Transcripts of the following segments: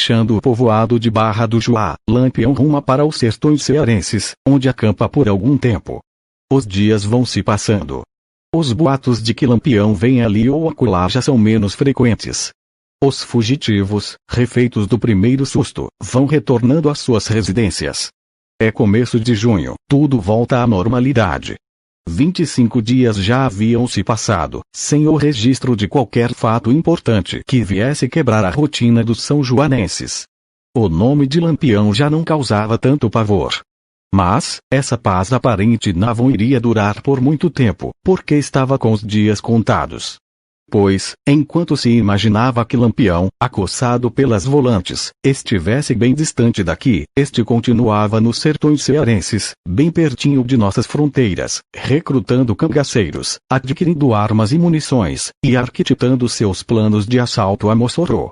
deixando o povoado de Barra do Juá, Lampião ruma para os sertões cearenses, onde acampa por algum tempo. Os dias vão se passando. Os boatos de que Lampião vem ali ou acolá já são menos frequentes. Os fugitivos, refeitos do primeiro susto, vão retornando às suas residências. É começo de junho, tudo volta à normalidade. 25 dias já haviam se passado, sem o registro de qualquer fato importante que viesse quebrar a rotina dos são-joanenses. O nome de Lampião já não causava tanto pavor. Mas, essa paz aparente não iria durar por muito tempo, porque estava com os dias contados. Pois, enquanto se imaginava que Lampião, acossado pelas volantes, estivesse bem distante daqui, este continuava nos sertões cearenses, bem pertinho de nossas fronteiras, recrutando cangaceiros, adquirindo armas e munições, e arquitetando seus planos de assalto a Mossoró.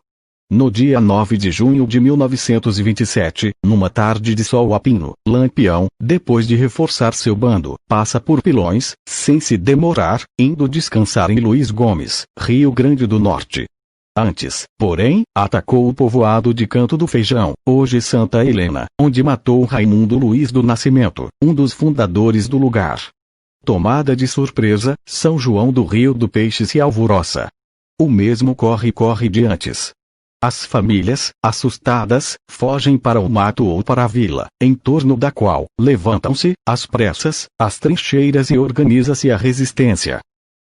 No dia 9 de junho de 1927, numa tarde de sol a pino, Lampião, depois de reforçar seu bando, passa por Pilões, sem se demorar, indo descansar em Luiz Gomes, Rio Grande do Norte. Antes, porém, atacou o povoado de Canto do Feijão, hoje Santa Helena, onde matou Raimundo Luiz do Nascimento, um dos fundadores do lugar. Tomada de surpresa, São João do Rio do Peixe se alvoroça. O mesmo corre de antes. As famílias, assustadas, fogem para o mato ou para a vila, em torno da qual levantam-se, às pressas, as trincheiras e organiza-se a resistência.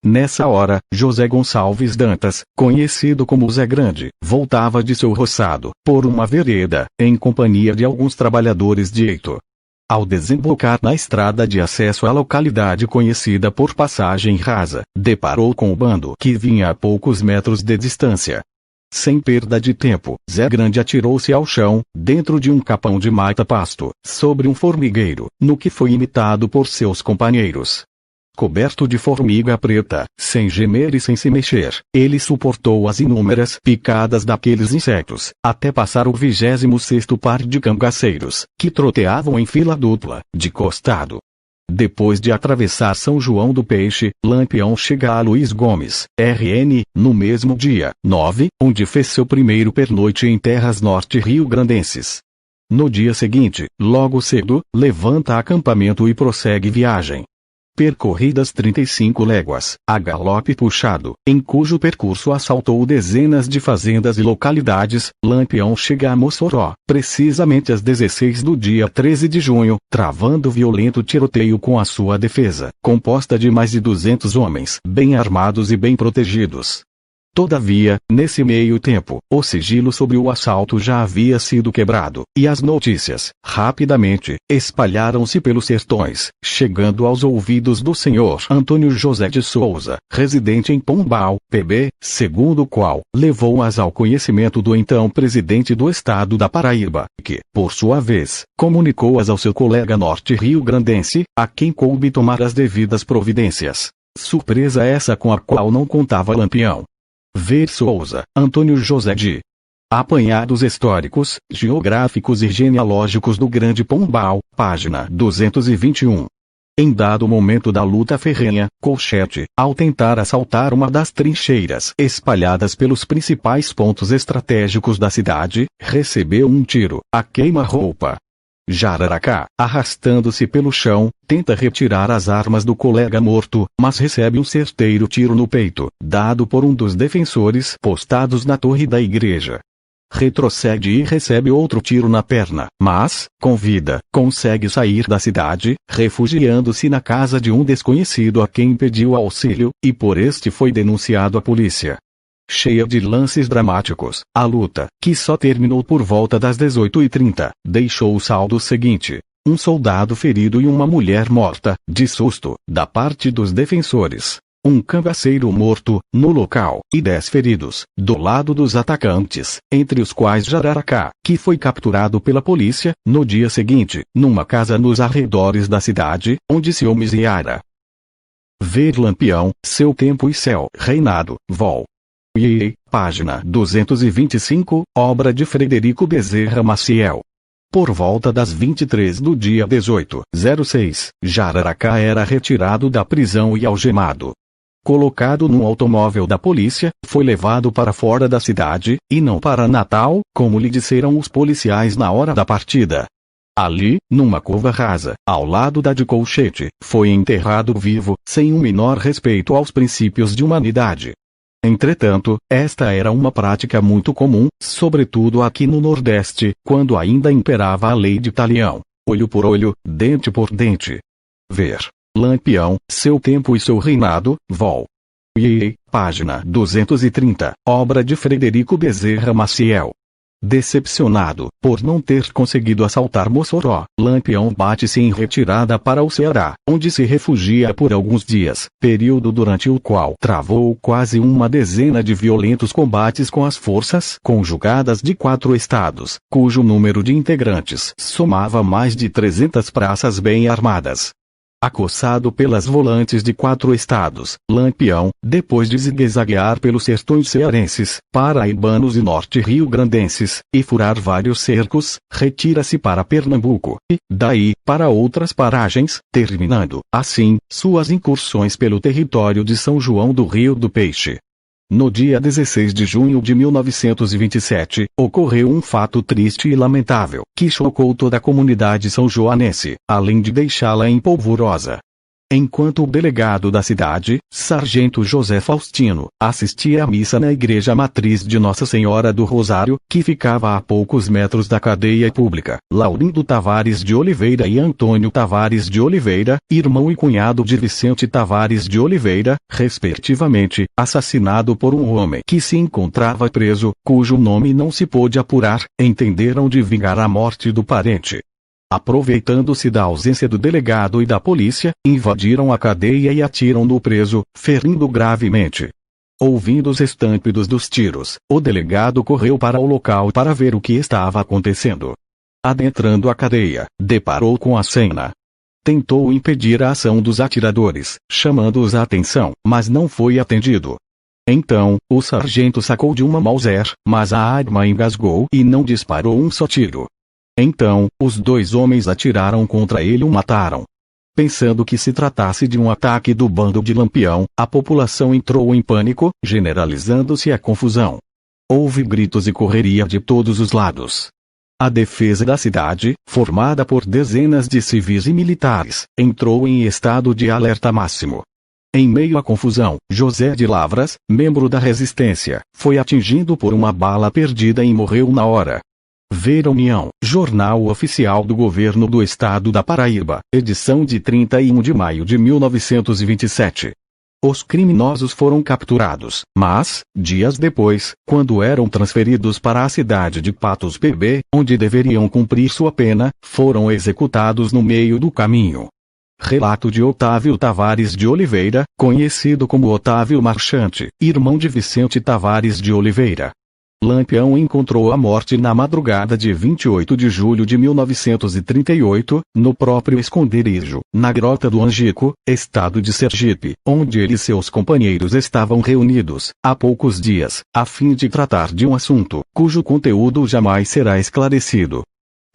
Nessa hora, José Gonçalves Dantas, conhecido como Zé Grande, voltava de seu roçado, por uma vereda, em companhia de alguns trabalhadores de eito. Ao desembocar na estrada de acesso à localidade conhecida por Passagem Rasa, deparou com o bando que vinha a poucos metros de distância. Sem perda de tempo, Zé Grande atirou-se ao chão, dentro de um capão de mata-pasto, sobre um formigueiro, no que foi imitado por seus companheiros. Coberto de formiga preta, sem gemer e sem se mexer, ele suportou as inúmeras picadas daqueles insetos, até passar o 26º par de cangaceiros, que troteavam em fila dupla, de costado. Depois de atravessar São João do Peixe, Lampião chega a Luiz Gomes, RN, no mesmo dia, 9, onde fez seu primeiro pernoite em terras norte-rio-grandenses. No dia seguinte, logo cedo, levanta acampamento e prossegue viagem. Percorridas 35 léguas, a galope puxado, em cujo percurso assaltou dezenas de fazendas e localidades, Lampião chega a Mossoró, precisamente às 16 do dia 13 de junho, travando violento tiroteio com a sua defesa, composta de mais de 200 homens, bem armados e bem protegidos. Todavia, nesse meio tempo, o sigilo sobre o assalto já havia sido quebrado, e as notícias, rapidamente, espalharam-se pelos sertões, chegando aos ouvidos do senhor Antônio José de Souza, residente em Pombal, PB, segundo o qual, levou-as ao conhecimento do então presidente do estado da Paraíba, que, por sua vez, comunicou-as ao seu colega norte-rio-grandense, a quem coube tomar as devidas providências. Surpresa essa com a qual não contava Lampião. Ver Souza, Antônio José de Apanhados Históricos, Geográficos e Genealógicos do Grande Pombal, página 221. Em dado momento da luta ferrenha, Colchete, ao tentar assaltar uma das trincheiras espalhadas pelos principais pontos estratégicos da cidade, recebeu um tiro, a queima-roupa. Jararaca, arrastando-se pelo chão, tenta retirar as armas do colega morto, mas recebe um certeiro tiro no peito, dado por um dos defensores postados na torre da igreja. Retrocede e recebe outro tiro na perna, mas, com vida, consegue sair da cidade, refugiando-se na casa de um desconhecido a quem pediu auxílio, e por este foi denunciado à polícia. Cheia de lances dramáticos, a luta, que só terminou por volta das 18h30, deixou o saldo seguinte: um soldado ferido e uma mulher morta, de susto, da parte dos defensores. Um cangaceiro morto, no local, e 10 feridos, do lado dos atacantes, entre os quais Jararaca, que foi capturado pela polícia, no dia seguinte, numa casa nos arredores da cidade, onde se homiziara. Ver Lampião, Seu Tempo e Céu, Reinado, Vol. Página 225, obra de Frederico Bezerra Maciel. Por volta das 23 do dia 18/06, Jararaca era retirado da prisão e algemado. colocado num automóvel da polícia, foi levado para fora da cidade, e não para Natal, como lhe disseram os policiais na hora da partida. Ali, numa cova rasa, ao lado da de Colchete, foi enterrado vivo, sem um menor respeito aos princípios de humanidade. Entretanto, esta era uma prática muito comum, sobretudo aqui no Nordeste, quando ainda imperava a lei de talião, olho por olho, dente por dente. Ver Lampião, Seu Tempo e Seu Reinado, Vol. I. Página 230, obra de Frederico Bezerra Maciel. Decepcionado por não ter conseguido assaltar Mossoró, Lampião bate-se em retirada para o Ceará, onde se refugia por alguns dias, período durante o qual travou quase uma dezena de violentos combates com as forças conjugadas de 4 estados, cujo número de integrantes somava mais de 300 praças bem armadas. Acossado pelas volantes de 4 estados, Lampião, depois de zigue-zaguear pelos sertões cearenses, paraibanos e norte-riograndenses, e furar vários cercos, retira-se para Pernambuco, e, daí, para outras paragens, terminando, assim, suas incursões pelo território de São João do Rio do Peixe. No dia 16 de junho de 1927, ocorreu um fato triste e lamentável, que chocou toda a comunidade são-joanense, além de deixá-la empolvorosa. Enquanto o delegado da cidade, Sargento José Faustino, assistia à missa na igreja matriz de Nossa Senhora do Rosário, que ficava a poucos metros da cadeia pública, Laurindo Tavares de Oliveira e Antônio Tavares de Oliveira, irmão e cunhado de Vicente Tavares de Oliveira, respectivamente, assassinado por um homem que se encontrava preso, cujo nome não se pôde apurar, entenderam de vingar a morte do parente. Aproveitando-se da ausência do delegado e da polícia, invadiram a cadeia e atiram no preso, ferindo gravemente. Ouvindo os estâmpidos dos tiros, o delegado correu para o local para ver o que estava acontecendo. Adentrando a cadeia, deparou com a cena. Tentou impedir a ação dos atiradores, chamando-os a atenção, mas não foi atendido. Então, o sargento sacou de uma Mauser, mas a arma engasgou e não disparou um só tiro. Então, os 2 homens atiraram contra ele e o mataram. Pensando que se tratasse de um ataque do bando de Lampião, a população entrou em pânico, generalizando-se a confusão. Houve gritos e correria de todos os lados. A defesa da cidade, formada por dezenas de civis e militares, entrou em estado de alerta máximo. Em meio à confusão, José de Lavras, membro da resistência, foi atingido por uma bala perdida e morreu na hora. Ver a União, Jornal Oficial do Governo do Estado da Paraíba, edição de 31 de maio de 1927. Os criminosos foram capturados, mas, dias depois, quando eram transferidos para a cidade de Patos PB, onde deveriam cumprir sua pena, foram executados no meio do caminho. Relato de Otávio Tavares de Oliveira, conhecido como Otávio Marchante, irmão de Vicente Tavares de Oliveira. Lampião encontrou a morte na madrugada de 28 de julho de 1938, no próprio esconderijo, na Grota do Angico, estado de Sergipe, onde ele e seus companheiros estavam reunidos, há poucos dias, a fim de tratar de um assunto, cujo conteúdo jamais será esclarecido.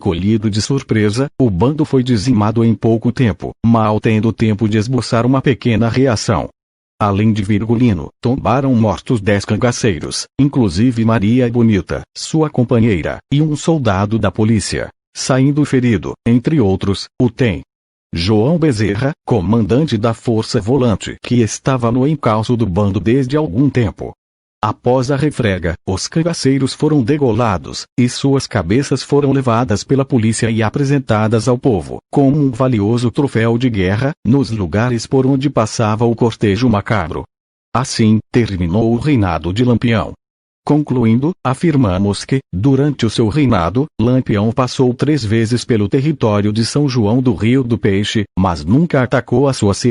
Colhido de surpresa, o bando foi dizimado em pouco tempo, mal tendo tempo de esboçar uma pequena reação. Além de Virgulino, tombaram mortos 10 cangaceiros, inclusive Maria Bonita, sua companheira, e um soldado da polícia. Saindo ferido, entre outros, o tem. João Bezerra, comandante da Força Volante, que estava no encalço do bando desde algum tempo. Após a refrega, os cangaceiros foram degolados, e suas cabeças foram levadas pela polícia e apresentadas ao povo, como um valioso troféu de guerra, nos lugares por onde passava o cortejo macabro. Assim, terminou o reinado de Lampião. Concluindo, afirmamos que, durante o seu reinado, Lampião passou 3 vezes pelo território de São João do Rio do Peixe, mas nunca atacou a sua cidade.